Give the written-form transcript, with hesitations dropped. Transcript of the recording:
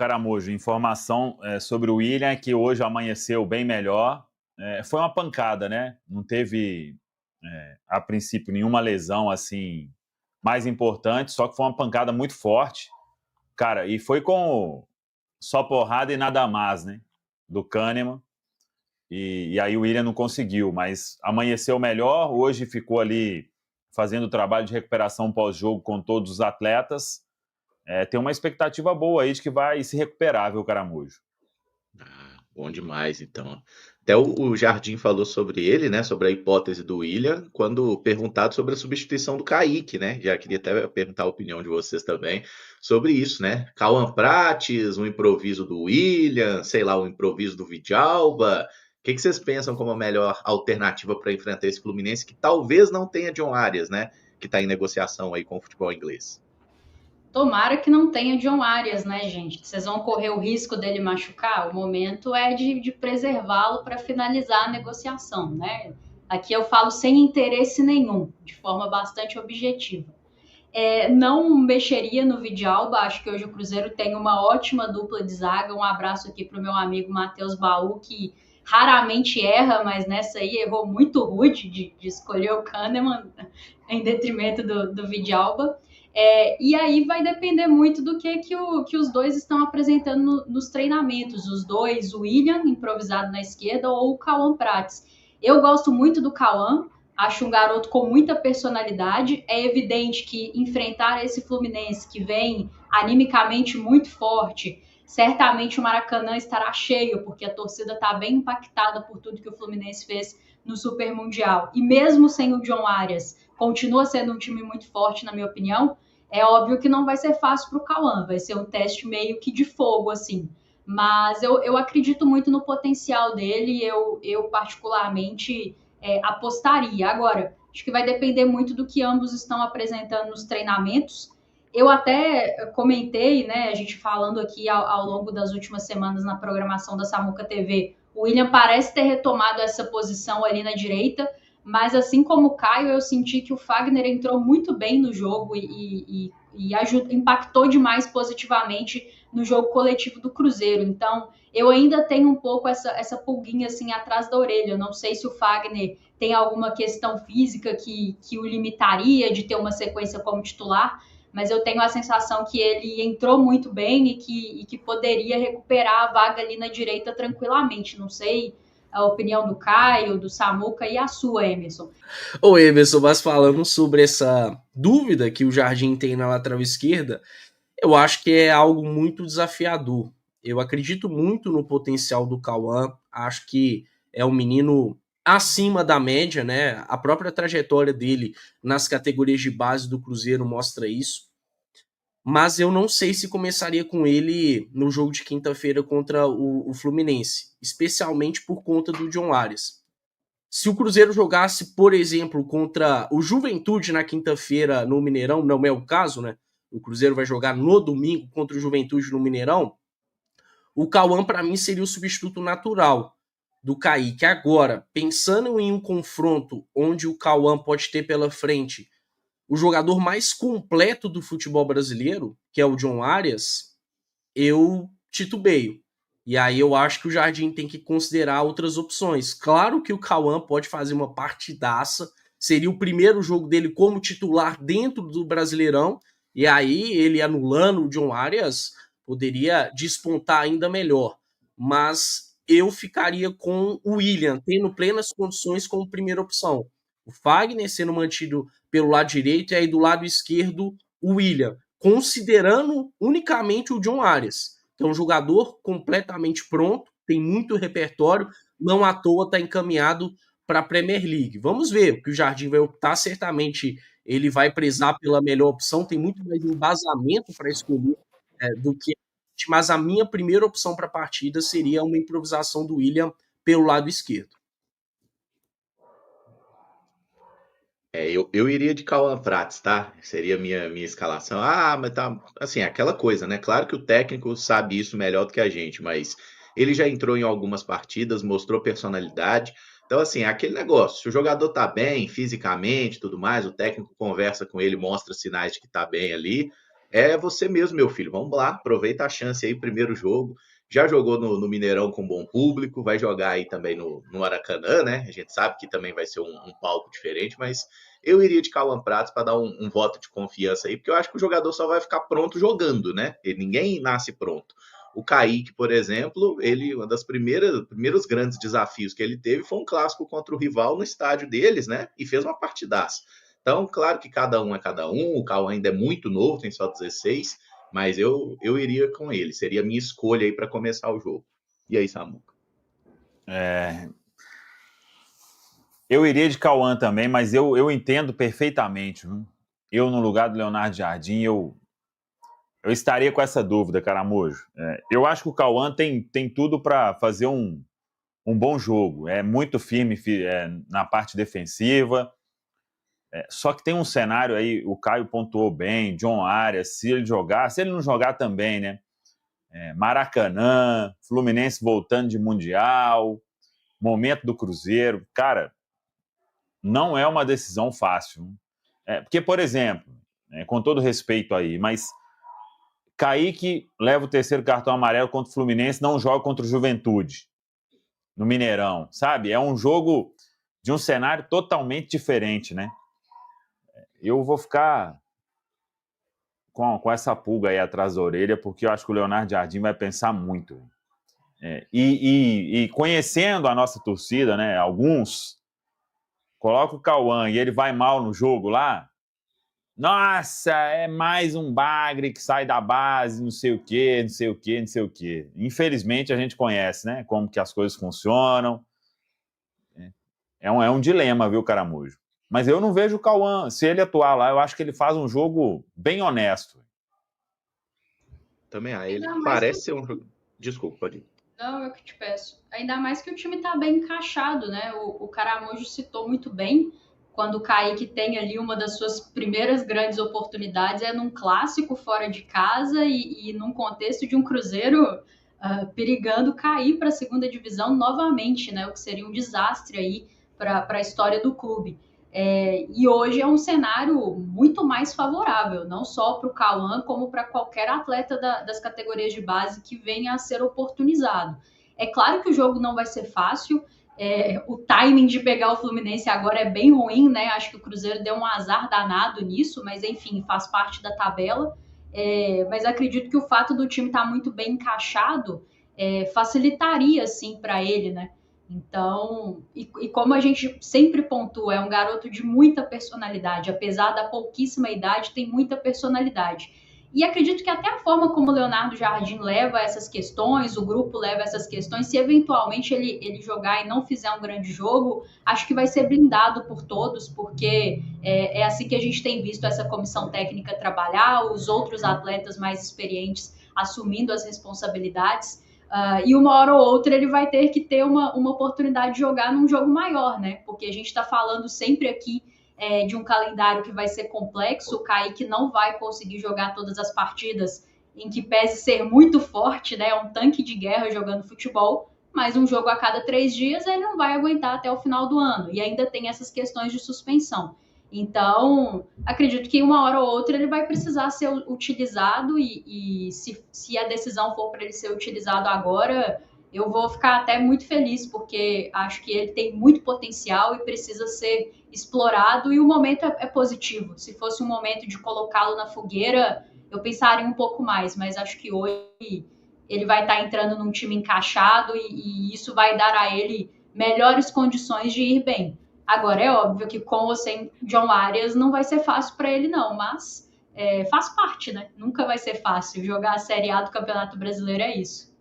Caramujo, informação sobre o William, que hoje amanheceu bem melhor. Foi uma pancada, né? Não teve, a princípio, nenhuma lesão assim mais importante, só que foi uma pancada muito forte. Cara, e foi com só porrada e nada mais, né? Do Kahneman. E aí o William não conseguiu, mas amanheceu melhor. Hoje ficou ali fazendo o trabalho de recuperação pós-jogo com todos os atletas. Tem uma expectativa boa aí de que vai se recuperar, viu, Caramujo? Ah, bom demais, então. Até o Jardim falou sobre ele, né? Sobre a hipótese do William, quando perguntado sobre a substituição do Kaique, né? Já queria até perguntar a opinião de vocês também sobre isso, né? Cauã Prates, um improviso do William, sei lá, um improviso do Vidalba. O que vocês pensam como a melhor alternativa para enfrentar esse Fluminense que talvez não tenha John Arias, né? Que está em negociação aí com o futebol inglês. Tomara que não tenha John Arias, né, gente? Vocês vão correr o risco dele machucar? O momento é de preservá-lo para finalizar a negociação, né? Aqui eu falo sem interesse nenhum, de forma bastante objetiva. Não mexeria no Vidalba, acho que hoje o Cruzeiro tem uma ótima dupla de zaga. Um abraço aqui para o meu amigo Matheus Baú, que raramente erra, mas nessa aí errou muito rude de escolher o Kahneman em detrimento do Vidalba. E aí vai depender muito do que os dois estão apresentando nos treinamentos. Os dois, o William, improvisado na esquerda, ou o Cauã Prates. Eu gosto muito do Cauã, acho um garoto com muita personalidade. É evidente que enfrentar esse Fluminense que vem animicamente muito forte, certamente o Maracanã estará cheio, porque a torcida está bem impactada por tudo que o Fluminense fez no Super Mundial. E mesmo sem o John Arias, continua sendo um time muito forte, na minha opinião. É óbvio que não vai ser fácil para o Cauã, vai ser um teste meio que de fogo, assim. Mas eu acredito muito no potencial dele, eu particularmente apostaria. Agora, acho que vai depender muito do que ambos estão apresentando nos treinamentos. Eu até comentei, né, a gente falando aqui ao longo das últimas semanas na programação da Samuca TV, o William parece ter retomado essa posição ali na direita, mas assim como o Caio, eu senti que o Fagner entrou muito bem no jogo e impactou demais positivamente no jogo coletivo do Cruzeiro. Então, eu ainda tenho um pouco essa pulguinha assim atrás da orelha. Eu não sei se o Fagner tem alguma questão física que o limitaria de ter uma sequência como titular, mas eu tenho a sensação que ele entrou muito bem e que poderia recuperar a vaga ali na direita tranquilamente. Não sei a opinião do Caio, do Samuca e a sua, Emerson. Ô Emerson, mas falando sobre essa dúvida que o Jardim tem na lateral esquerda, eu acho que é algo muito desafiador. Eu acredito muito no potencial do Cauã, acho que é um menino acima da média, né? A própria trajetória dele nas categorias de base do Cruzeiro mostra isso. Mas eu não sei se começaria com ele no jogo de quinta-feira contra o Fluminense, especialmente por conta do John Arias. Se o Cruzeiro jogasse, por exemplo, contra o Juventude na quinta-feira no Mineirão, não é o caso, né? O Cruzeiro vai jogar no domingo contra o Juventude no Mineirão. O Cauã, para mim, seria o substituto natural do Kaique. Agora, pensando em um confronto onde o Cauã pode ter pela frente o jogador mais completo do futebol brasileiro, que é o John Arias, eu titubeio. E aí eu acho que o Jardim tem que considerar outras opções. Claro que o Cauã pode fazer uma partidaça, seria o primeiro jogo dele como titular dentro do Brasileirão, e aí ele anulando o John Arias poderia despontar ainda melhor. Mas eu ficaria com o William, tendo plenas condições como primeira opção. O Fagner sendo mantido pelo lado direito e aí do lado esquerdo o William, considerando unicamente o John Arias, que é um jogador completamente pronto, tem muito repertório, não à toa está encaminhado para a Premier League. Vamos ver o que o Jardim vai optar, certamente ele vai prezar pela melhor opção, tem muito mais embasamento para escolher do que mas a minha primeira opção para a partida seria uma improvisação do William pelo lado esquerdo. Eu iria de Cauã Prates, tá? Seria a minha escalação. Ah, mas tá. Assim, aquela coisa, né? Claro que o técnico sabe isso melhor do que a gente, mas ele já entrou em algumas partidas, mostrou personalidade. Então, assim, é aquele negócio. Se o jogador tá bem fisicamente tudo mais, o técnico conversa com ele, mostra sinais de que tá bem ali. é você mesmo, meu filho. Vamos lá, aproveita a chance aí, primeiro jogo. Já jogou no Mineirão com bom público, vai jogar aí também no Maracanã, né? A gente sabe que também vai ser um palco diferente, mas eu iria de Cauã Pratos para dar um voto de confiança aí, porque eu acho que o jogador só vai ficar pronto jogando, né? Ninguém nasce pronto. O Kaique, por exemplo, ele, uma das primeiros grandes desafios que ele teve foi um clássico contra o rival no estádio deles, né? E fez uma partidaça. Então, claro que cada um é cada um, o Cauã ainda é muito novo, tem só 16, mas eu iria com ele, seria a minha escolha aí para começar o jogo. E aí, Samuca? Eu iria de Cauã também, mas eu entendo perfeitamente. Viu? Eu, no lugar do Leonardo Jardim, eu estaria com essa dúvida, Caramujo. Eu acho que o Cauã tem tudo para fazer um bom jogo. É muito firme na parte defensiva. Só que tem um cenário aí, o Caio pontuou bem, John Arias, se ele não jogar também, né? Maracanã, Fluminense voltando de Mundial, momento do Cruzeiro. Cara, não é uma decisão fácil. Porque, por exemplo, com todo respeito aí, mas Kaique leva o terceiro cartão amarelo contra o Fluminense, não joga contra o Juventude, no Mineirão, sabe? É um jogo de um cenário totalmente diferente, né? Eu vou ficar com essa pulga aí atrás da orelha, porque eu acho que o Leonardo Jardim vai pensar muito. E conhecendo a nossa torcida, né? Alguns coloca o Cauã e ele vai mal no jogo lá. Nossa, é mais um bagre que sai da base, não sei o quê, não sei o quê, não sei o quê. Infelizmente, a gente conhece, né? Como que as coisas funcionam. É um dilema, viu, Caramujo? Mas eu não vejo o Cauã. Se ele atuar lá, eu acho que ele faz um jogo bem honesto. Também, ele parece ser um jogo... Desculpa, pode ir. Não, eu que te peço. Ainda mais que o time tá bem encaixado, né? O Caramujo citou muito bem quando o Kaique tem ali uma das suas primeiras grandes oportunidades num clássico fora de casa e num contexto de um Cruzeiro perigando cair para a segunda divisão novamente, né? O que seria um desastre aí para a história do clube. E hoje é um cenário muito mais favorável, não só para o Cauã, como para qualquer atleta das categorias de base que venha a ser oportunizado. É claro que o jogo não vai ser fácil, o timing de pegar o Fluminense agora é bem ruim, né? Acho que o Cruzeiro deu um azar danado nisso, mas enfim, faz parte da tabela. Mas acredito que o fato do time estar muito bem encaixado facilitaria, sim, para ele, né? Então, e como a gente sempre pontua, é um garoto de muita personalidade, apesar da pouquíssima idade, tem muita personalidade. E acredito que até a forma como o Leonardo Jardim leva essas questões, o grupo leva essas questões, se eventualmente ele jogar e não fizer um grande jogo, acho que vai ser blindado por todos, porque é assim que a gente tem visto essa comissão técnica trabalhar, os outros atletas mais experientes assumindo as responsabilidades. E uma hora ou outra ele vai ter que ter uma oportunidade de jogar num jogo maior, né? Porque a gente está falando sempre aqui de um calendário que vai ser complexo. O Kaique não vai conseguir jogar todas as partidas, em que pese ser muito forte, né? É um tanque de guerra jogando futebol, mas um jogo a cada 3 dias ele não vai aguentar até o final do ano. E ainda tem essas questões de suspensão. Então, acredito que uma hora ou outra ele vai precisar ser utilizado e se a decisão for para ele ser utilizado agora, eu vou ficar até muito feliz, porque acho que ele tem muito potencial e precisa ser explorado e o momento é positivo. Se fosse um momento de colocá-lo na fogueira, eu pensaria um pouco mais, mas acho que hoje ele vai estar entrando num time encaixado e isso vai dar a ele melhores condições de ir bem. Agora, é óbvio que com ou sem John Arias não vai ser fácil para ele, não, mas faz parte, né? Nunca vai ser fácil. Jogar a Série A do Campeonato Brasileiro é isso.